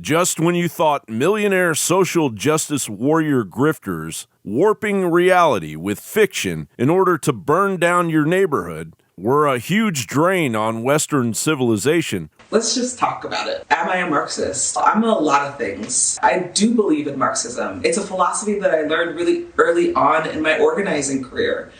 Just when you thought millionaire social justice warrior grifters warping reality with fiction in order to burn down your neighborhood were a huge drain on Western civilization. Let's just talk about it. Am I a Marxist? I'm a lot of things. I do believe in Marxism. It's a philosophy that I learned really early on in my organizing career.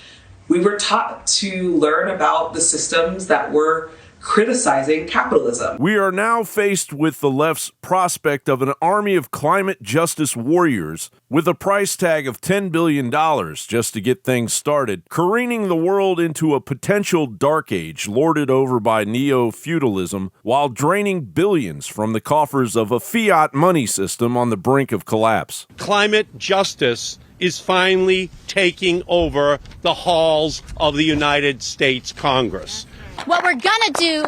We were taught to learn about the systems that were criticizing capitalism. We are now faced with the left's prospect of an army of climate justice warriors with a price tag of $10 billion just to get things started, careening the world into a potential dark age lorded over by Neo Feudalism while draining billions from the coffers of a fiat money system on the brink of collapse. Climate justice is finally taking over the halls of the United States Congress. What we're gonna do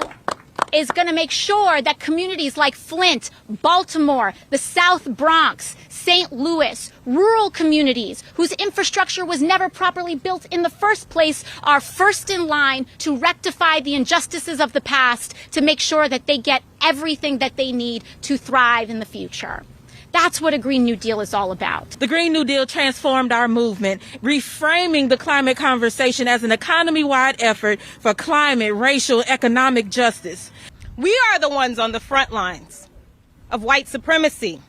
is gonna make sure that communities like Flint, Baltimore, the South Bronx, St. Louis, rural communities whose infrastructure was never properly built in the first place are first in line to rectify the injustices of the past to make sure that they get everything that they need to thrive in the future. That's what a Green New Deal is all about. The Green New Deal transformed our movement, reframing the climate conversation as an economy-wide effort for climate, racial, economic justice. We are the ones on the front lines of white supremacy,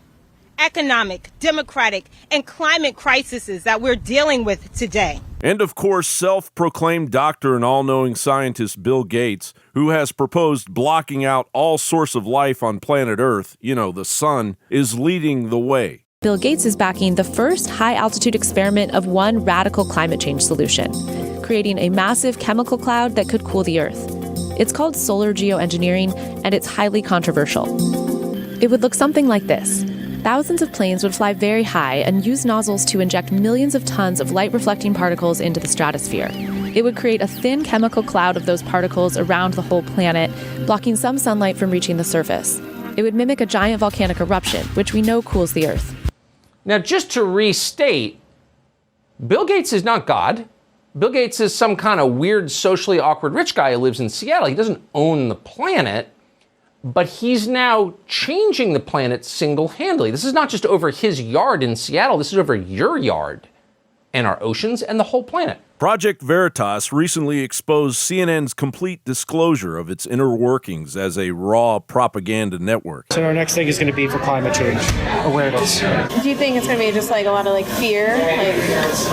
economic, democratic, and climate crises that we're dealing with today. And of course, self-proclaimed doctor and all-knowing scientist Bill Gates, who has proposed blocking out all source of life on planet Earth, the sun, is leading the way. Bill Gates is backing the first high-altitude experiment of one radical climate change solution, creating a massive chemical cloud that could cool the Earth. It's called solar geoengineering, and it's highly controversial. It would look something like this. Thousands of planes would fly very high and use nozzles to inject millions of tons of light-reflecting particles into the stratosphere. It would create a thin chemical cloud of those particles around the whole planet, blocking some sunlight from reaching the surface. It would mimic a giant volcanic eruption, which we know cools the Earth. Now, just to restate, Bill Gates is not God. Bill Gates is some kind of weird, socially awkward rich guy who lives in Seattle. He doesn't own the planet. But he's now changing the planet single-handedly. This is not just over his yard in Seattle. This is over your yard and our oceans and the whole planet. Project Veritas recently exposed CNN's complete disclosure of its inner workings as a raw propaganda network. So our next thing is going to be for climate change awareness. Do you think it's going to be just like a lot of fear,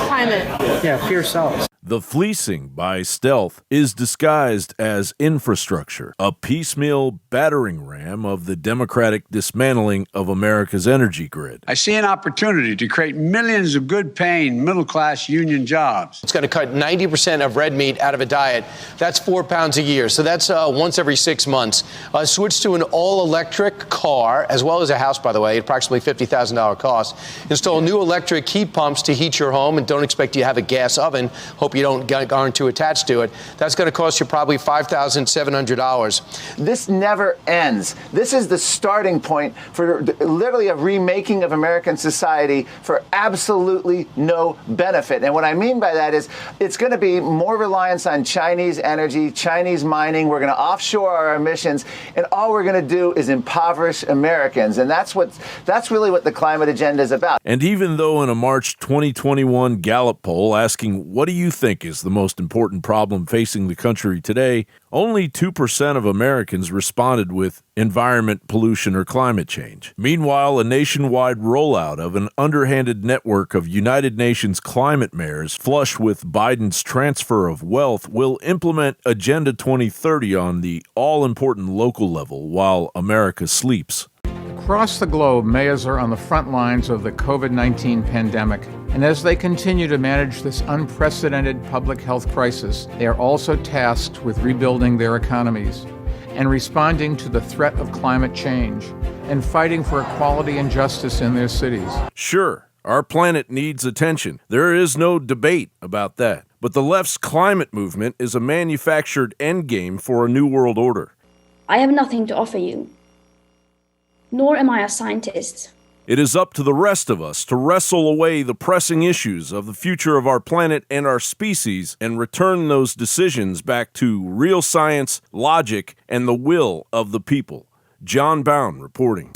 climate? Yeah, fear sells. The fleecing by stealth is disguised as infrastructure, a piecemeal battering ram of the democratic dismantling of America's energy grid. I see an opportunity to create millions of good-paying, middle-class union jobs. It's going to cut 90% of red meat out of a diet. That's 4 pounds a year, so that's once every 6 months. Switch to an all-electric car, as well as a house, by the way, approximately $50,000 cost. Install new electric heat pumps to heat your home, and don't expect you to have a gas oven. Hope you aren't too attached to it. That's going to cost you probably $5,700. This never ends. This is the starting point for literally a remaking of American society for absolutely no benefit. And what I mean by that is it's going to be more reliance on Chinese energy, Chinese mining. We're going to offshore our emissions, and all we're going to do is impoverish Americans. And that's really what the climate agenda is about. And even though in a March 2021 Gallup poll asking, what do you think is the most important problem facing the country today, only 2% of Americans responded with environment, pollution, or climate change. Meanwhile, a nationwide rollout of an underhanded network of United Nations climate mayors flush with Biden's transfer of wealth will implement Agenda 2030 on the all-important local level while America sleeps. Across the globe, mayors are on the front lines of the COVID-19 pandemic, and as they continue to manage this unprecedented public health crisis, they are also tasked with rebuilding their economies and responding to the threat of climate change and fighting for equality and justice in their cities. Sure, our planet needs attention. There is no debate about that. But the left's climate movement is a manufactured endgame for a new world order. I have nothing to offer you. Nor am I a scientist. It is up to the rest of us to wrestle away the pressing issues of the future of our planet and our species and return those decisions back to real science, logic, and the will of the people. John Bound reporting.